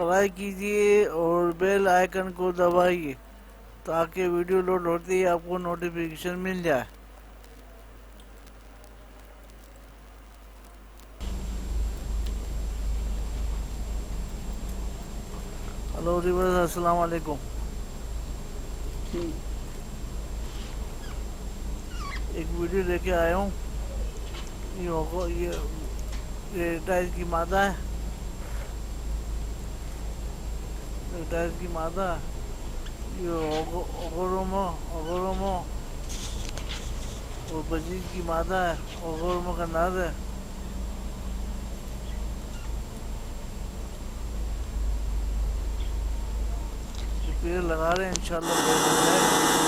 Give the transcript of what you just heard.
Subscribe कीजिए और bell icon को दबाइए ताकि वीडियो लोड होते ही आपको नोटिफिकेशन मिल जाए। हेलो रिवर्स, अस्सलाम वालेकुम। एक वीडियो लेके आया हूँ। ये टाइल की मादा है, टाइल की मादा ये ओगोरोमो ओगोरोमो और बजीज की मादा है, ओगोरोमो का नर है। पेड़ लगा रहे हैं, इंशाल्लाह पेड़ लग जाएगा।